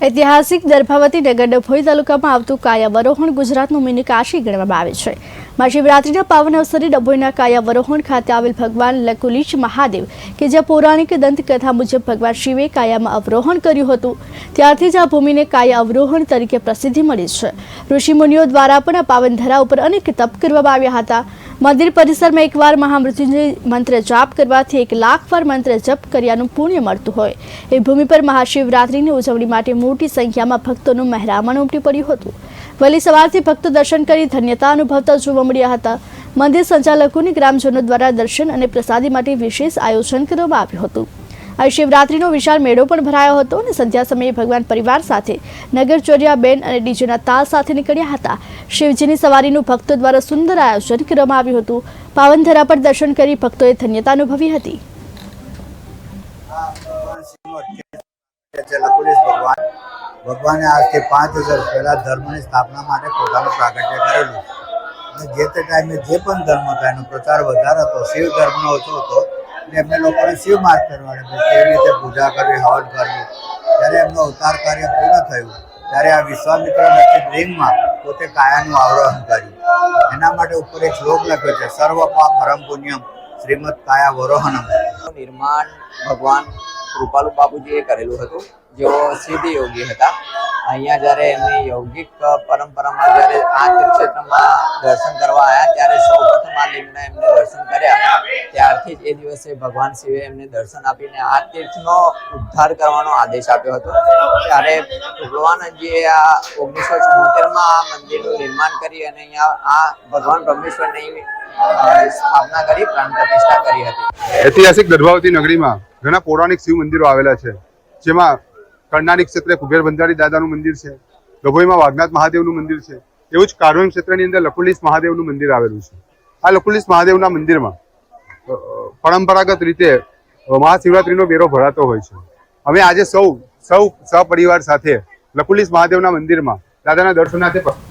ऐतिहासिक दर्भावती नगर डभोई तालुकाમાં આવતું કાયાવરોહણ ગુજરાતનું મિની કાશી ગણવામાં આવે છે। મહાશિવરાત્રિના પાવન અવસરે ડભોઈના કાયાવરોહણ ખાતે આવેલ ભગવાન લકુલીશ મહાદેવ કે જે પૌરાણિક દંતકથા મુજબ ભગવાન શિવે કાયામાં અવરોહણ કર્યું હતું, ત્યારથી જ આ ભૂમિને કાયા અવરોહણ તરીકે પ્રસિદ્ધિ મળી છે। ઋષિમુનિઓ દ્વારા પણ આ પાવન ધરા ઉપર અનેક તપ કરવામાં આવ્યા હતા। મંદિર પરિસરમાં એકવાર મહામૃત્યુંજય મંત્ર જાપ કરવાથી 1 લાખ વાર મંત્ર જપ કર્યાનું પુણ્ય મળતું હોય એ ભૂમિ પર મહાશિવરાત્રિની ઉજવણી માટે મોટી સંખ્યામાં ભક્તોનું મહેરામણ ઉમટી પડ્યું હતું। વહેલી સવારથી ભક્તો દર્શન કરી ધન્યતા અનુભવતા જોવા મળ્યા હતા। મંદિર સંચાલકોની ગ્રામજનો દ્વારા દર્શન અને પ્રસાદી માટે વિશેષ આયોજન કરવામાં આવ્યું હતું। આ શિવરાત્રિનો વિશાળ મેળો પણ ભરાયો હતો અને સંધ્યા સમયે ભગવાન પરિવાર સાથે નગરચર્યા બેન અને ડીજેના તાલ સાથે નીકળ્યા હતા। શિવજીની સવારીનું ભક્તો દ્વારા સુંદર આયોજન કરવામાં આવ્યું હતું। પાવન ધરા પર દર્શન કરી ભક્તોએ ધન્યતા અનુભવી હતી। ભગવાને આજથી 5000 પહેલા ધર્મની સ્થાપના માટે પોતાનું પ્રાગટ્ય કરેલું અને જે તે ટાઈમે જે પણ ધર્મ હતા એનો પ્રચાર વધારે હતો, શિવ ધર્મનો ઓછો હતો અને એમને લોકોને શિવ માર્ગ કરવાડે કેવી રીતે પૂજા કરવી, હવન કરવું। જ્યારે એમનું અવતાર કાર્ય પૂર્ણ થયું ત્યારે આ વિશ્વામિત્ર નક્ષત્ર લિંગમાં પોતે કાયાનું આવરોહણ કર્યું। એના માટે ઉપર એક શ્લોક લખ્યો છે, સર્વ પાપ પરમ પુણ્યમ શ્રીમદ કાયાવરોહણમ। નિર્માણ ભગવાન કૃપાલુ બાપુજીએ કરેલું હતું, જેઓ સિદ્ધ યોગી હતા। અહીંયા જ્યારે એમની યોગિક પરંપરામાં જ્યારે આ તીર્થક્ષેત્રમાં દર્શન કરવા આવ્યા ત્યારે સૌપ્રથમ આ લિંગના એમને દર્શન કર્યા। ત્યારથી જ એ દિવસે ભગવાન શિવે એમને દર્શન આપીને આ તીર્થનો ઉદ્ધાર કરવાનો આદેશ આપ્યો હતો। ત્યારે ભગવાનજીએ આ 1974માં આ મંદિરનું નિર્માણ કરી અને અહીંયા આ ભગવાન બ્રહ્મેશ્વરની સ્થાપના કરી, પ્રાણ પ્રતિષ્ઠા કરી હતી। ऐतिहासिक दर्भावती नगरीમાં ઘણા પૌરાણિક શિવ મંદિરો આવેલા છે, જેમાં કરનાળી ક્ષેત્રે કુબેર બંધારી દાદાનું મંદિર છે, ડભોઈમાં વાઘનાથ મહાદેવનું મંદિર છે, એવું જ કારવણ ક્ષેત્રની અંદર લકુલીશ મહાદેવનું મંદિર આવેલું છે। આ લકુલીશ મહાદેવના મંદિરમાં પરંપરાગત રીતે મહાશિવરાત્રિનો બેરો ભરાતો હોય છે। અમે આજે સૌ સપરિવાર સાથે લકુલીશ મહાદેવના મંદિરમાં દાદાના દર્શનાર્થે